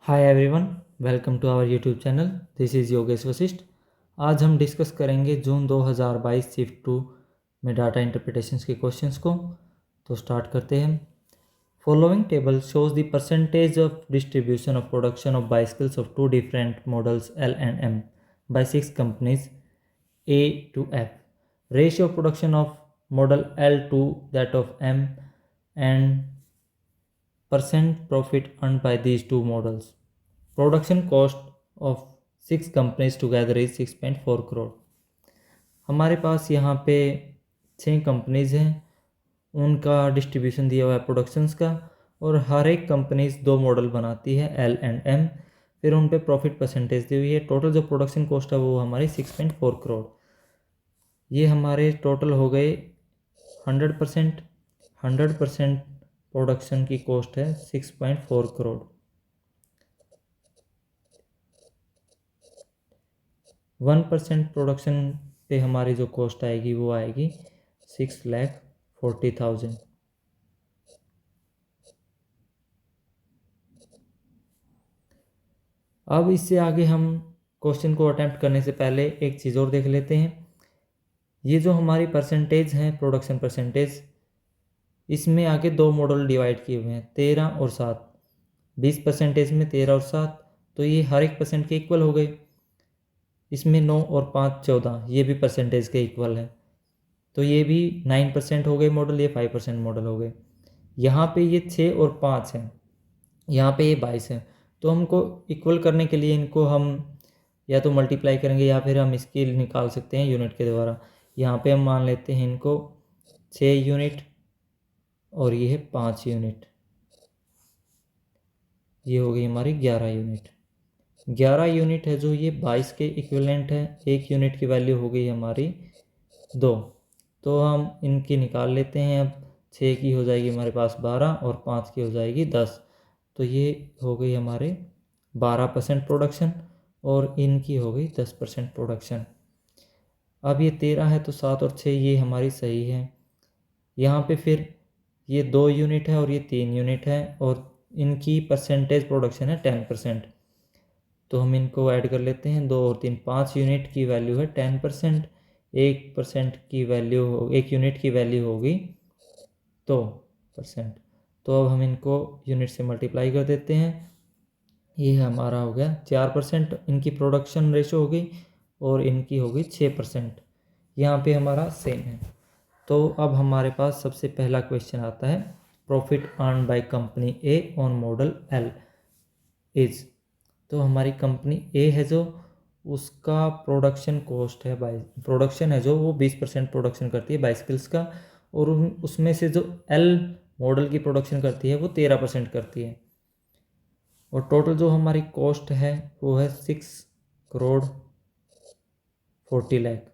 Hi everyone, welcome to our YouTube channel. This is Yogesh Vashishth. आज हम discuss करेंगे जून 2022 shift 2 में डाटा इंटरप्रिटेशंस के क्वेश्चंस को। तो स्टार्ट करते हैं। Following table shows the percentage of distribution of production of bicycles of two different models L and M by 6 companies A to F. Ratio of production of model L to that of M and percent profit earned by these two models. Production cost of 6 companies together is 6.4 crore. हमारे पास यहाँ पे 6 companies हैं, उनका distribution दिया हुआ है productions का, और हर एक कंपनीज 2 मॉडल बनाती है L and M। फिर उन पे प्रॉफिट परसेंटेज दी हुई है। टोटल जो प्रोडक्शन कॉस्ट है वो हमारी 6.4 करोड़। ये हमारे टोटल हो गए 100% प्रोडक्शन की कॉस्ट है 6.4 करोड़। 1% प्रोडक्शन पे हमारी जो कॉस्ट आएगी वो आएगी 6,40,000। अब इससे आगे हम क्वेश्चन को अटेम्प्ट करने से पहले एक चीज़ और देख लेते हैं। ये जो हमारी परसेंटेज है, प्रोडक्शन परसेंटेज, इसमें आगे 2 मॉडल डिवाइड किए हुए हैं, 13 और 7। 20% में 13 और 7, तो ये हर एक परसेंट के इक्वल हो गए। इसमें 9 और 5 14, ये भी परसेंटेज के इक्वल है, तो ये भी 9% हो गए मॉडल, ये 5% मॉडल हो गए। यहाँ पे ये 6 और 5 हैं, यहाँ पे ये 22 है। तो हमको इक्वल करने के लिए इनको हम या तो मल्टीप्लाई करेंगे या फिर हम इसकी निकाल सकते हैं यूनिट के द्वारा। यहाँ पे हम मान लेते हैं इनको 6 यूनिट और ये है 5 यूनिट, ये हो गई हमारी 11 यूनिट। 11 यूनिट है जो ये 22 के इक्विवेलेंट है। 1 यूनिट की वैल्यू हो गई हमारी 2, तो हम इनकी निकाल लेते हैं। अब 6 की हो जाएगी हमारे पास 12 और 5 की हो जाएगी 10, तो ये हो गई हमारे 12% प्रोडक्शन और इनकी हो गई 10% प्रोडक्शन। अब ये 13 है तो 7 और 6 ये हमारी सही है। यहाँ पे फिर ये 2 यूनिट है और ये 3 यूनिट है और इनकी परसेंटेज प्रोडक्शन है 10%, तो हम इनको ऐड कर लेते हैं। 2 और 3 5 यूनिट की वैल्यू है 10%। 1% की वैल्यू हो, 1 यूनिट की वैल्यू होगी 2%। तो अब हम इनको यूनिट से मल्टीप्लाई कर देते हैं। ये हमारा हो गया 4%, इनकी प्रोडक्शन रेशो हो गई और इनकी हो गई 6%। यहाँ पे हमारा सेम है। तो अब हमारे पास सबसे पहला क्वेश्चन आता है, profit earn by company A on model L is. तो हमारी कंपनी ए है जो, उसका प्रोडक्शन कॉस्ट है प्रोडक्शन है जो वो 20% प्रोडक्शन करती है बाइसिकल्स का, और उसमें से जो L मॉडल की प्रोडक्शन करती है वो 13% करती है। और टोटल जो हमारी कॉस्ट है वो है 6,40,00,000।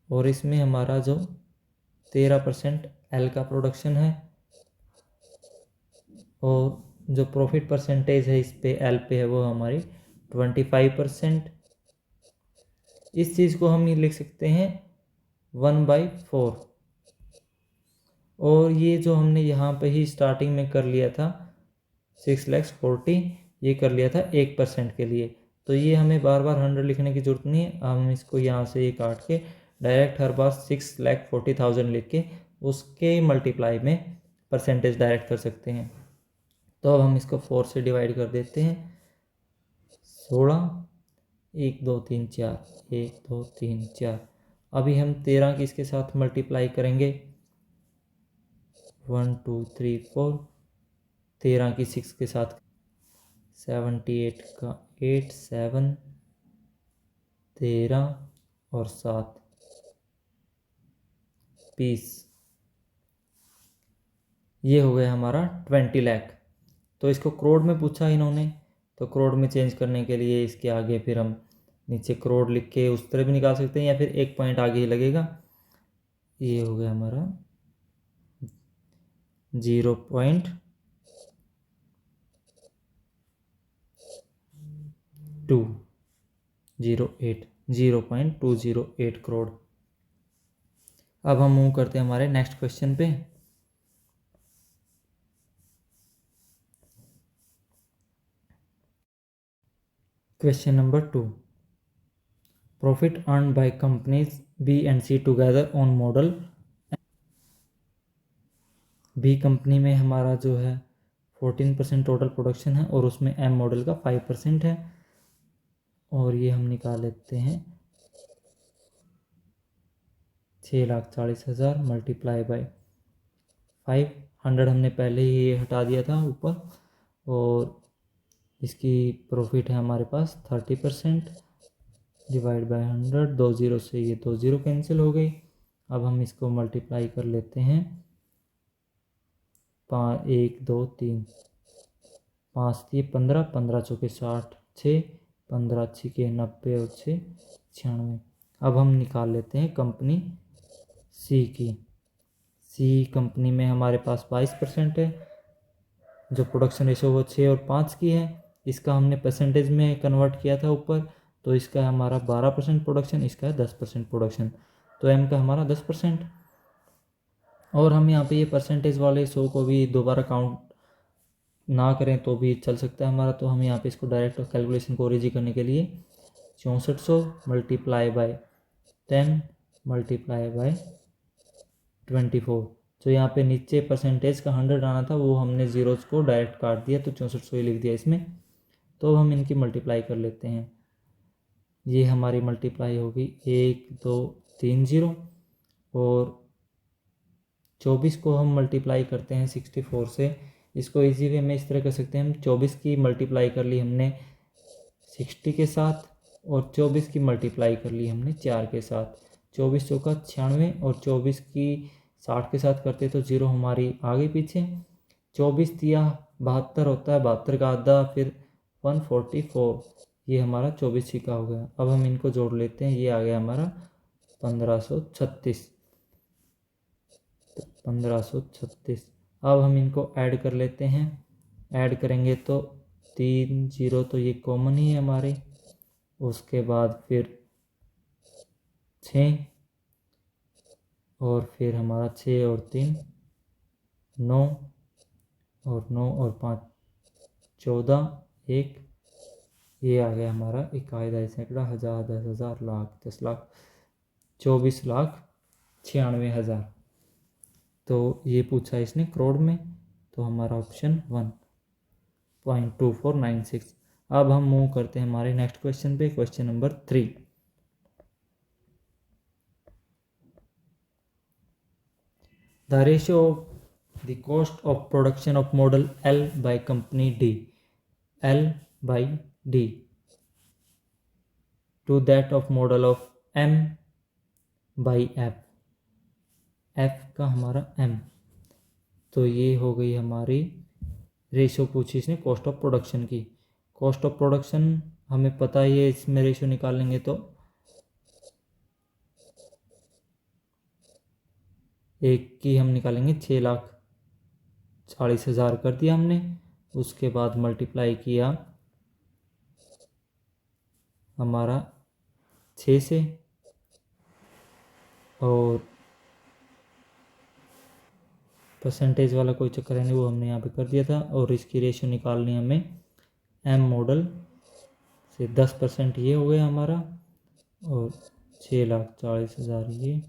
और इसमें हमारा जो 13% L का प्रोडक्शन है और जो प्रॉफिट परसेंटेज है इस पे L पे है वो हमारी 25%। इस चीज़ को हम ये लिख सकते हैं 1/4। और ये जो हमने यहाँ पे ही स्टार्टिंग में कर लिया था 6,40,00,000, ये कर लिया था 1% के लिए, तो ये हमें बार बार 100 लिखने की ज़रूरत नहीं है। हम इसको यहाँ से ये काट के डायरेक्ट हर बार 6,40,000 लिख के उसके मल्टीप्लाई में परसेंटेज डायरेक्ट कर सकते हैं। तो अब हम इसको 4 से डिवाइड कर देते हैं। 16, 1 2 3 4, 1 2 3 4। अभी हम 13 की इसके साथ मल्टीप्लाई करेंगे, 1 2 3 4। 13 की 6 के साथ 78 का 8 7 13 और 7 20, ये हो गया हमारा 20 लाख। तो इसको करोड़ में पूछा इन्होंने, तो करोड़ में चेंज करने के लिए इसके आगे फिर हम नीचे करोड़ लिख के उस तरह भी निकाल सकते हैं या फिर 1 पॉइंट आगे ही लगेगा। ये हो गया हमारा 0.208 करोड़। अब हम मूव करते हैं हमारे नेक्स्ट क्वेश्चन पे। Question number 2, profit earn by companies B and C together on model. B company में हमारा जो है 14% टोटल प्रोडक्शन है और उसमें एम मॉडल का 5% है, और ये हम निकाल लेते हैं 6,40,000 मल्टीप्लाई बाय 500। हमने पहले ही ये हटा दिया था ऊपर, और इसकी प्रॉफिट है हमारे पास 30%, डिवाइड बाय 100। 2 जीरो से ये 2 जीरो कैंसिल हो गई। अब हम इसको मल्टीप्लाई कर लेते हैं 1 2 3, 5 दिए 15, 15 चौके 60, 6 15 छिके 90 और 6 96। अब हम निकाल लेते हैं कंपनी सी की। सी कंपनी में हमारे पास 22% है, जो प्रोडक्शन रेशो वो 6 और 5 की है। इसका हमने परसेंटेज में कन्वर्ट किया था ऊपर, तो इसका हमारा 12% प्रोडक्शन, इसका है 10% प्रोडक्शन, तो एम का हमारा 10%। और हम यहाँ पे ये परसेंटेज वाले 100 को भी दोबारा काउंट ना करें तो भी चल सकता है हमारा, तो हम यहाँ पे इसको डायरेक्ट कैलकुलेशन को ओरिजी करने के लिए 6400 मल्टीप्लाई बाय 10 मल्टीप्लाई बाय 24, तो यहाँ पे नीचे परसेंटेज का 100 आना था, वो हमने जीरोज को डायरेक्ट काट दिया, तो 6400 ही लिख दिया इसमें। तो हम इनकी मल्टीप्लाई कर लेते हैं। ये हमारी मल्टीप्लाई होगी 1 2 3 0, और 24 को हम मल्टीप्लाई करते हैं 64 से। इसको इजी वे में इस तरह कर सकते हैं, हम 24 की मल्टीप्लाई कर ली हमने 60 के साथ, और 24 की मल्टीप्लाई कर ली हमने 4 के साथ। 24 चौका 96, और 24 की 60 के साथ करते तो जीरो हमारी आगे पीछे। 24 दिया 72 होता है, 72 का आधा फिर 144, ये हमारा 24 का हो गया। अब हम इनको जोड़ लेते हैं, ये आ गया हमारा 1536। 1536। अब हम इनको ऐड कर लेते हैं। ऐड करेंगे तो 3 जीरो तो ये कॉमन ही है हमारे, उसके बाद फिर 6, और फिर हमारा 6 और 3 9, और 9 और 5 14, 1, ये आ गया हमारा 1,000 सैकड़ा 1000 10,000 लाख 10 लाख 24,96,000। तो ये पूछा इसने करोड़ में, तो हमारा ऑप्शन 1.2496। अब हम मूव करते हैं हमारे नेक्स्ट क्वेश्चन पे, question number 3। The ratio of the cost of production of model L by company D, L by D to that of model of M by F, F का हमारा M, तो ये हो गई हमारी रेशियो पूछी इसने कॉस्ट ऑफ प्रोडक्शन की। कॉस्ट ऑफ प्रोडक्शन हमें पता ही है, इसमें रेशियो निकालेंगे तो एक की हम निकालेंगे 6,40,000 कर दिया हमने, उसके बाद मल्टीप्लाई किया हमारा 6 से, और परसेंटेज वाला कोई चक्कर है नहीं, वो हमने यहाँ पे कर दिया था। और इसकी रेशियो निकालनी हमें एम मॉडल से 10% ये हो गया हमारा, और 6,40,000 ये।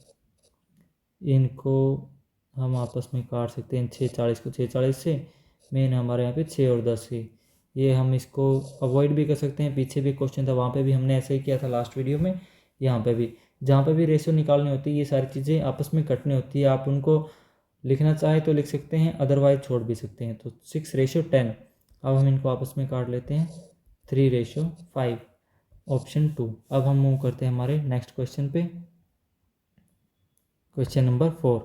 इनको हम आपस में काट सकते हैं, 640 को 640 से, मेन हमारे यहाँ पे 6 और 10 से। ये हम इसको अवॉइड भी कर सकते हैं, पीछे भी क्वेश्चन था वहाँ पे भी हमने ऐसे ही किया था लास्ट वीडियो में। यहाँ पे भी जहाँ पे भी रेशियो निकालनी होती है, ये सारी चीज़ें आपस में कटनी होती है। आप उनको लिखना चाहे तो लिख सकते हैं, अदरवाइज छोड़ भी सकते हैं। तो 6:10। अब हम इनको आपस में काट लेते हैं, 3:5, ऑप्शन 2। अब हम मूव करते हैं हमारे नेक्स्ट क्वेश्चन पे, question number 4।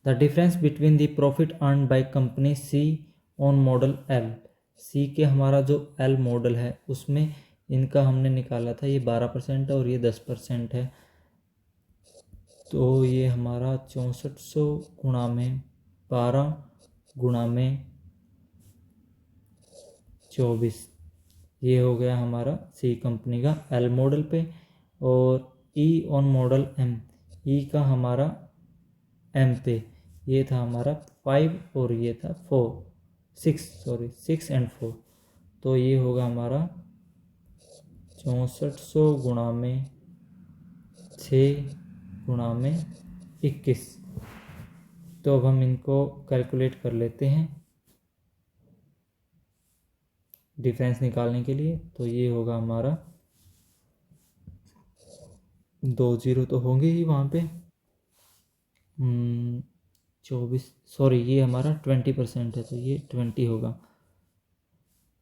The difference between the profit earn by company C on model L. C के हमारा जो एल मॉडल है उसमें इनका हमने निकाला था, ये 12% और ये 10% है। तो ये हमारा 6400 गुणा में 12 गुणा में 24, ये हो गया हमारा सी कंपनी का एल मॉडल पे। और ई ऑन मॉडल एम, ई का हमारा एम पे ये था हमारा 5 और ये था 6 एंड 4, तो ये होगा हमारा 6400 गुणा में 6 गुणा में 21। तो अब हम इनको कैलकुलेट कर लेते हैं डिफरेंस निकालने के लिए। तो ये होगा हमारा 2 जीरो तो होंगे ही वहाँ पे। 24, सॉरी ये हमारा 20% है तो ये 20 होगा।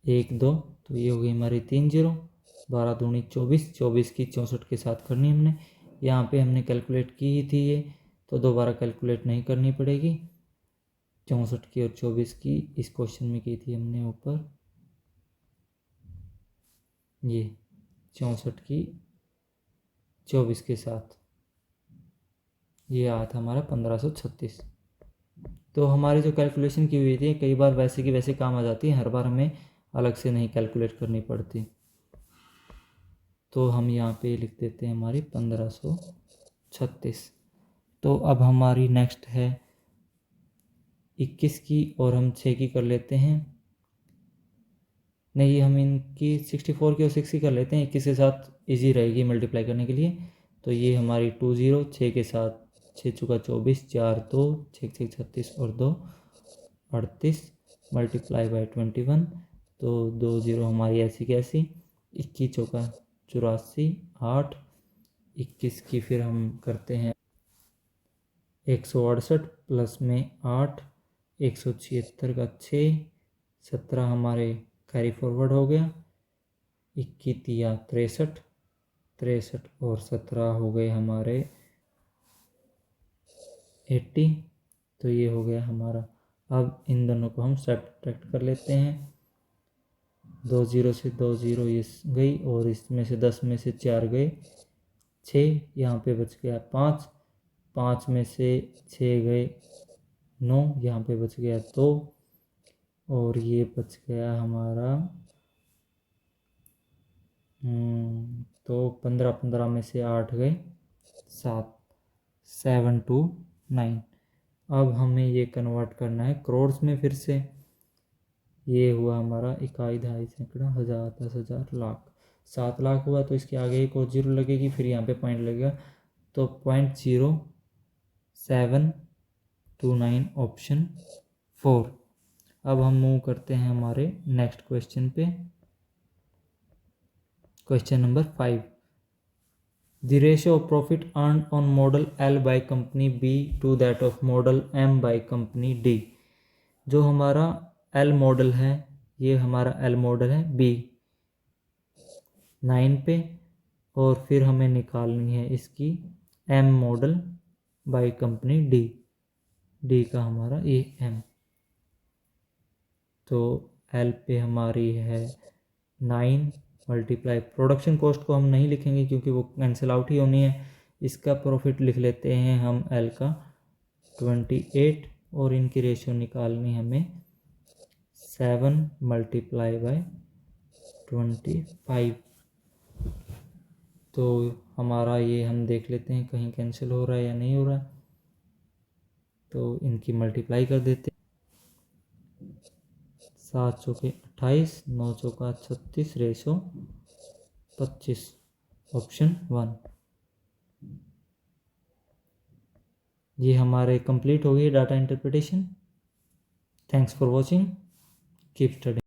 1 2, तो ये हो गई हमारी 3 जीरो। 12 दूनी 24, 24 की 64 के साथ करनी हमने। यहाँ पे हमने कैलकुलेट की ही थी ये, तो दोबारा कैलकुलेट नहीं करनी पड़ेगी। 64 की और 24 की इस क्वेश्चन में की थी हमने ऊपर, ये 64 की 24 के साथ ये आया था हमारा 1536। तो हमारी जो कैलकुलेशन की हुई थी कई बार वैसे की वैसे काम आ जाती है, हर बार हमें अलग से नहीं कैलकुलेट करनी पड़ती। तो हम यहाँ पे लिख देते हैं हमारी 1536। तो अब हमारी नेक्स्ट है 21 की, और हम 6 की कर लेते हैं। नहीं, हम इनकी 64 की और 6 की कर लेते हैं, 21 के साथ इजी रहेगी मल्टीप्लाई करने के लिए। तो ये हमारी 2 जीरो, 6 के साथ 6 चुका 24, 4 2, 6 6 36 और 2 38 मल्टीप्लाई बाई 21। तो 2 जीरो हमारी ऐसी कैसी, 21 चौका 84, 8 21 की फिर हम करते हैं 168 प्लस में 8, 176 का 6, 17 हमारे कैरी फॉरवर्ड हो गया। 21 तिया 63, 63 और 17 हो गए हमारे 80। तो ये हो गया हमारा। अब इन दोनों को हम सब्ट्रैक्ट कर लेते हैं। 2 जीरो से 2 जीरो ये गई, और इसमें से 10 में से 4 गए, 6 यहाँ पे बच गया 5, 5 में से 6 गए 9, यहाँ पे बच गया 2, और ये बच गया हमारा तो 15, 15 में से 8 गए 7, 7 2 9। अब हमें ये कन्वर्ट करना है करोड़ में फिर से। ये हुआ हमारा इकाई, दहाई, सैकड़ा, हज़ार, 10,000, लाख। 7 लाख हुआ तो इसके आगे एक और जीरो लगेगी, फिर यहाँ पे पॉइंट लगेगा, तो 0.0729 ऑप्शन 4। अब हम मूव करते हैं हमारे नेक्स्ट क्वेश्चन पे, question number 5। The ratio of profit earned on model L by company B to that of model M by company D। जो हमारा L मॉडल है, ये हमारा L मॉडल है B 9 पे, और फिर हमें निकालनी है इसकी M model by company D, D का हमारा ये M। तो L पे हमारी है 9 मल्टीप्लाई, प्रोडक्शन कॉस्ट को हम नहीं लिखेंगे क्योंकि वो कैंसिल आउट ही होनी है। इसका प्रॉफिट लिख लेते हैं हम L का 28, और इनकी रेशियो निकालनी हमें 7 मल्टीप्लाई बाय 25। तो हमारा ये हम देख लेते हैं कहीं कैंसिल हो रहा है या नहीं हो रहा है, तो इनकी मल्टीप्लाई कर देते हैं। 7 चौके 28, 9 चौका 36, रेशो 25, ऑप्शन 1। ये हमारे कंप्लीट हो गई data interpretation. Thanks for watching, keep study.